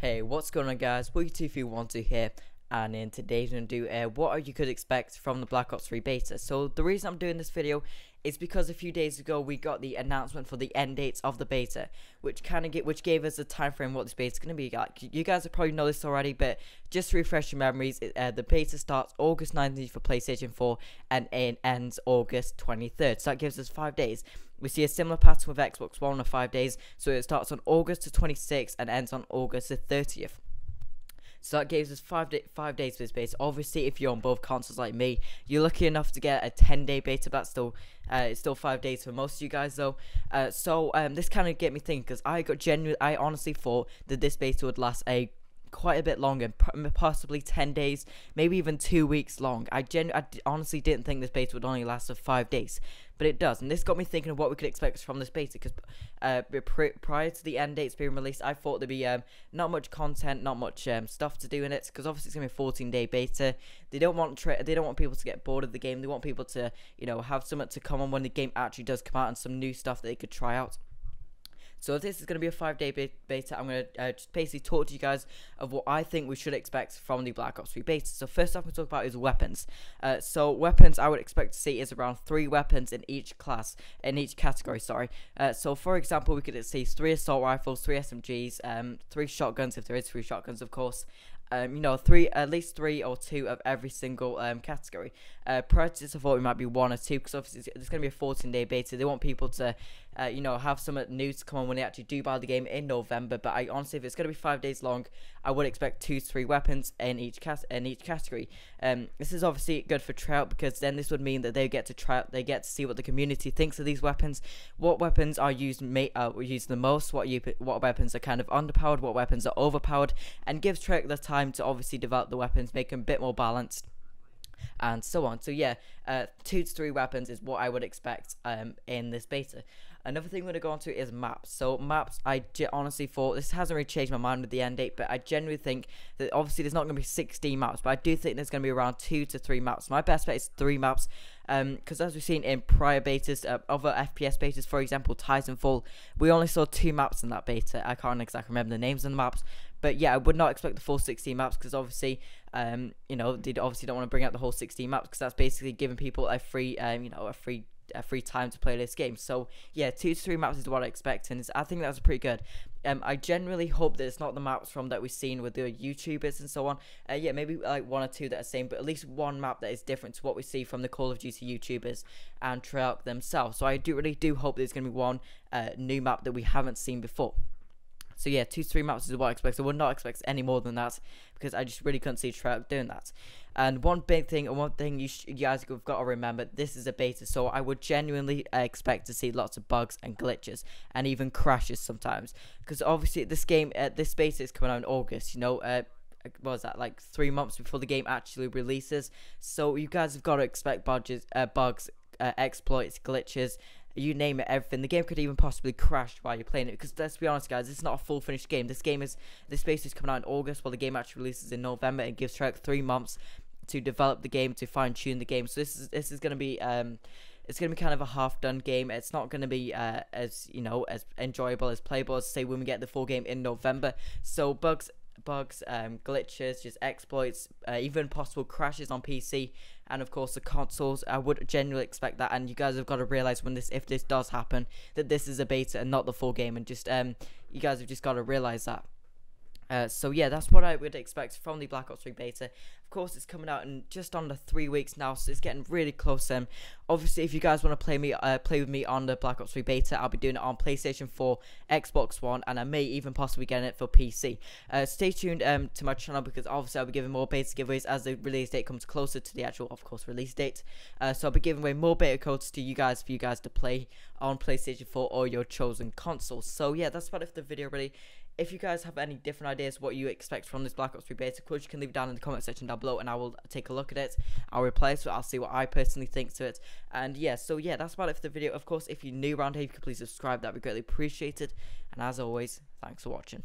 Hey, what's going on guys, Boogie231 here, and in today's going to do what you could expect from the Black Ops 3 beta. So the reason I'm doing this video is because a few days ago we got the announcement for the end dates of the beta, which gave us a time frame what this beta is going to be like. You guys have probably know this already, but just to refresh your memories, the beta starts August 19th for PlayStation 4 and it ends August 23rd, so that gives us 5 days. We see a similar pattern with Xbox One of 5 days, so it starts on August the 26th and ends on August the 30th. So that gives us 5 days for this beta. Obviously, if you're on both consoles like me, you're lucky enough to get a 10-day beta. But still, it's still 5 days for most of you guys, though. This kind of get me thinking, because I honestly thought that this beta would last quite a bit longer, possibly 10 days, maybe even 2 weeks long. I honestly didn't think this beta would only last for 5 days, but it does. And this got me thinking of what we could expect from this beta, because prior to the end dates being released, I thought there'd be not much content, not much stuff to do in it, because obviously it's gonna be a 14-day beta. They don't want people to get bored of the game. They want people to, you know, have something to come on when the game actually does come out, and some new stuff that they could try out. So if this is going to be a 5-day beta, I'm going to just basically talk to you guys of what I think we should expect from the Black Ops 3 beta. So first off, I'm going to talk about is weapons. So weapons I would expect to see is around 3 weapons in each class, in each category, sorry. So for example, we could see 3 assault rifles, 3 SMGs, 3 shotguns, if there is 3 shotguns, of course. You know, at least 3 or 2 of every single category. Prior to this, I thought it might be 1 or 2, because obviously it's going to be a 14-day beta. They want people to, you know, have something new to come on when they actually do buy the game in November. But I honestly, if it's going to be 5 days long, I would expect 2 to 3 weapons in each category. This is obviously good for tryout, because then this would mean that they get to see what the community thinks of these weapons, what weapons are used the most, what weapons are kind of underpowered, what weapons are overpowered, and gives Treyarch the time to obviously develop the weapons, make them a bit more balanced, and so on. So yeah, 2 to 3 weapons is what I would expect in this beta. Another thing we're going to go on to is maps. So maps, I honestly thought, this hasn't really changed my mind with the end date, but I genuinely think that obviously there's not going to be 16 maps, but I do think there's going to be around 2 to 3 maps. My best bet is 3 maps, because as we've seen in prior betas, other FPS betas, for example Titanfall, we only saw 2 maps in that beta. I can't exactly remember the names of the maps, but yeah, I would not expect the full 16 maps, because obviously, you know, they obviously don't want to bring out the whole 16 maps, because that's basically giving people a free, you know, a free time to play this game. So yeah, 2 to 3 maps is what I expect, and I think that's pretty good. I generally hope that it's not the maps from that we've seen with the YouTubers and so on. Yeah, maybe like 1 or 2 that are same, but at least 1 map that is different to what we see from the Call of Duty YouTubers and Treyarch themselves. So I really do hope there's going to be 1 new map that we haven't seen before. So yeah, 2 to 3 maps is what I expect. I would not expect any more than that, because I just really couldn't see Treyarch doing that. And one thing you guys have got to remember, this is a beta, so I would genuinely expect to see lots of bugs and glitches and even crashes sometimes, because obviously this beta is coming out in August. You know, what was that, like 3 months before the game actually releases? So you guys have got to expect bugs, exploits, glitches, you name it, everything. The game could even possibly crash while you're playing it, because let's be honest guys, it's not a full finished game. This beta is coming out in August, while the game actually releases in November. It gives Treyarch 3 months to develop the game, to fine tune the game. So this is going to be it's going to be kind of a half done game. It's not going to be as, you know, as enjoyable, as playable as say when we get the full game in November. So bugs, glitches, just exploits, even possible crashes on PC, and of course the consoles, I would genuinely expect that. And you guys have got to realize if this does happen, that this is a beta and not the full game, and just you guys have just got to realize that. So yeah, that's what I would expect from the Black Ops 3 beta. Of course, it's coming out in just under 3 weeks now, so it's getting really close. Obviously, if you guys want to play with me on the Black Ops 3 beta, I'll be doing it on PlayStation 4, Xbox One, and I may even possibly get it for PC. Stay tuned to my channel, because obviously I'll be giving more beta giveaways as the release date comes closer to the actual, of course, release date. So I'll be giving away more beta codes to you guys, for you guys to play on PlayStation 4 or your chosen console. So yeah, that's about it for the video, really. If you guys have any different ideas what you expect from this Black Ops 3 beta, of course you can leave it down in the comment section down below, and I will take a look at it. I'll reply to it. I'll see what I personally think to it. And yeah, so yeah, that's about it for the video. Of course, if you're new around here, you could please subscribe. That'd be greatly appreciated. And as always, thanks for watching.